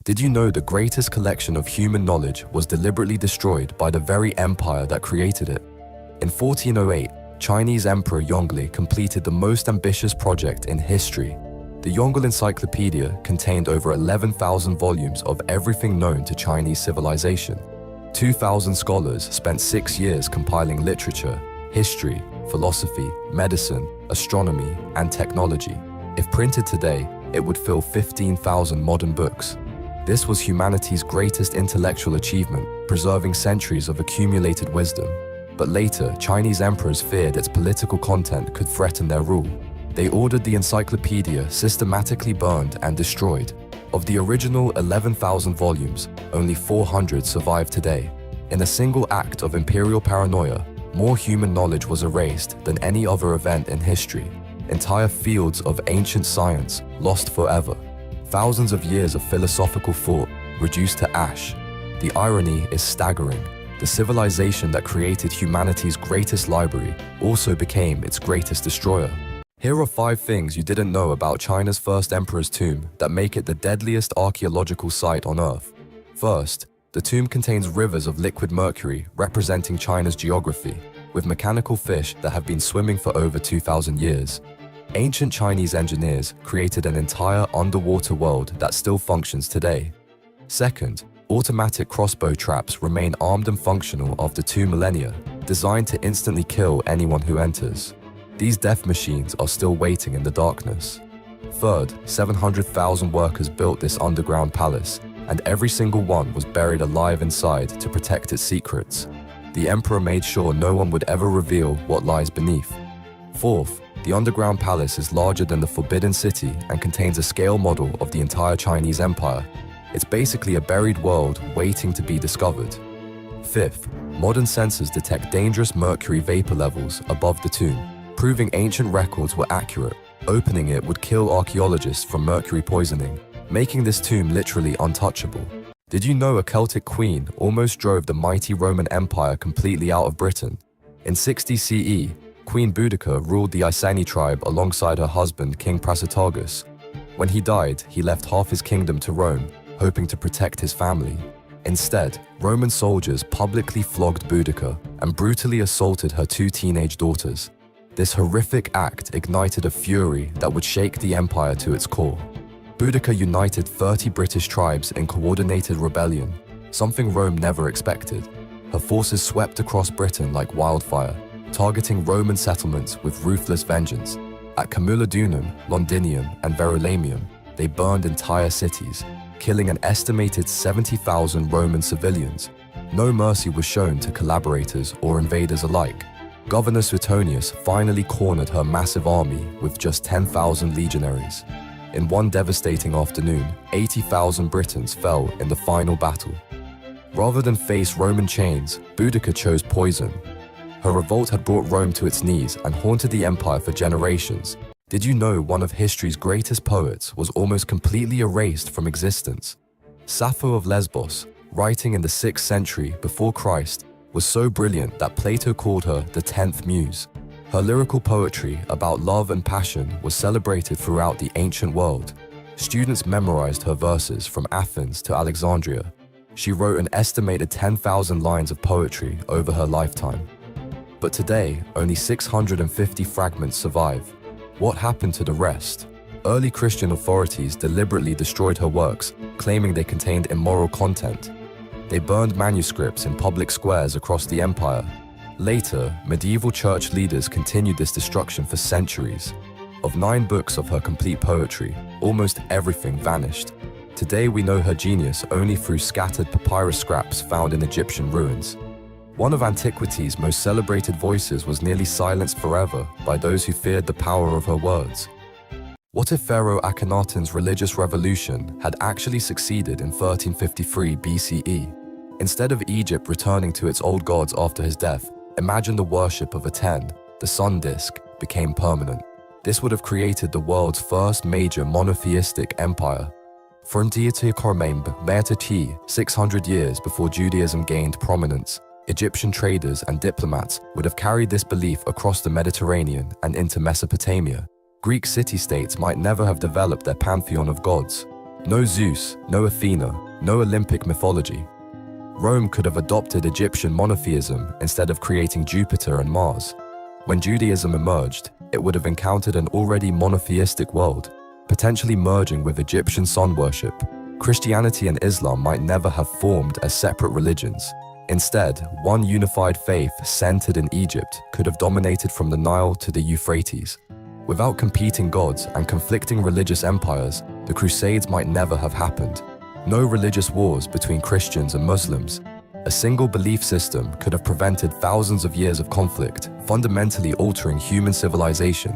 Did you know the greatest collection of human knowledge was deliberately destroyed by the very empire that created it? In 1408, Chinese Emperor Yongle completed the most ambitious project in history. The Yongle encyclopedia contained over 11,000 volumes of everything known to Chinese civilization. 2,000 scholars spent 6 years compiling literature, history, philosophy, medicine, astronomy, and technology. If printed today, it would fill 15,000 modern books. This was humanity's greatest intellectual achievement, preserving centuries of accumulated wisdom. But later, Chinese emperors feared its political content could threaten their rule. They ordered the encyclopedia systematically burned and destroyed. Of the original 11,000 volumes, only 400 survive today. In a single act of imperial paranoia, more human knowledge was erased than any other event in history. Entire fields of ancient science lost forever. Thousands of years of philosophical thought reduced to ash. The irony is staggering. The civilization that created humanity's greatest library also became its greatest destroyer. Here are 5 things you didn't know about China's first emperor's tomb that make it the deadliest archaeological site on Earth. First, the tomb contains rivers of liquid mercury representing China's geography, with mechanical fish that have been swimming for over 2,000 years. Ancient Chinese engineers created an entire underwater world that still functions today. Second, automatic crossbow traps remain armed and functional after 2 millennia, designed to instantly kill anyone who enters. These death machines are still waiting in the darkness. Third, 700,000 workers built this underground palace, and every single one was buried alive inside to protect its secrets. The emperor made sure no one would ever reveal what lies beneath. Fourth, the underground palace is larger than the Forbidden City and contains a scale model of the entire Chinese empire. It's basically a buried world waiting to be discovered. Fifth, modern sensors detect dangerous mercury vapor levels above the tomb, proving ancient records were accurate. Opening it would kill archaeologists from mercury poisoning, making this tomb literally untouchable. Did you know a Celtic queen almost drove the mighty Roman Empire completely out of Britain? In 60 CE, Queen Boudica ruled the Iceni tribe alongside her husband King Prasutagus. When he died, he left half his kingdom to Rome, hoping to protect his family. Instead, Roman soldiers publicly flogged Boudica and brutally assaulted her 2 teenage daughters. This horrific act ignited a fury that would shake the empire to its core. Boudica united 30 British tribes in coordinated rebellion, something Rome never expected. Her forces swept across Britain like wildfire, targeting Roman settlements with ruthless vengeance. At Camulodunum, Londinium, and Verulamium, they burned entire cities, killing an estimated 70,000 Roman civilians. No mercy was shown to collaborators or invaders alike. Governor Suetonius finally cornered her massive army with just 10,000 legionaries. In one devastating afternoon, 80,000 Britons fell in the final battle. Rather than face Roman chains, Boudica chose poison. Her revolt had brought Rome to its knees and haunted the empire for generations. Did you know one of history's greatest poets was almost completely erased from existence? Sappho of Lesbos, writing in the 6th century before Christ, was so brilliant that Plato called her the 10th muse. Her lyrical poetry about love and passion was celebrated throughout the ancient world. Students memorized her verses from Athens to Alexandria. She wrote an estimated 10,000 lines of poetry over her lifetime. But today, only 650 fragments survive. What happened to the rest? Early Christian authorities deliberately destroyed her works, claiming they contained immoral content. They burned manuscripts in public squares across the empire. Later, medieval church leaders continued this destruction for centuries. Of 9 books of her complete poetry, almost everything vanished. Today we know her genius only through scattered papyrus scraps found in Egyptian ruins. One of antiquity's most celebrated voices was nearly silenced forever by those who feared the power of her words. What if Pharaoh Akhenaten's religious revolution had actually succeeded in 1353 BCE? Instead of Egypt returning to its old gods after his death, imagine the worship of Aten, the sun disk, became permanent. This would have created the world's first major monotheistic empire. From deity Kormemb, 600 years before Judaism gained prominence, Egyptian traders and diplomats would have carried this belief across the Mediterranean and into Mesopotamia. Greek city-states might never have developed their pantheon of gods. No Zeus, no Athena, no Olympic mythology. Rome could have adopted Egyptian monotheism instead of creating Jupiter and Mars. When Judaism emerged, it would have encountered an already monotheistic world, potentially merging with Egyptian sun worship. Christianity and Islam might never have formed as separate religions. Instead, one unified faith centered in Egypt could have dominated from the Nile to the Euphrates. Without competing gods and conflicting religious empires, the Crusades might never have happened. No religious wars between Christians and Muslims. A single belief system could have prevented thousands of years of conflict, fundamentally altering human civilization.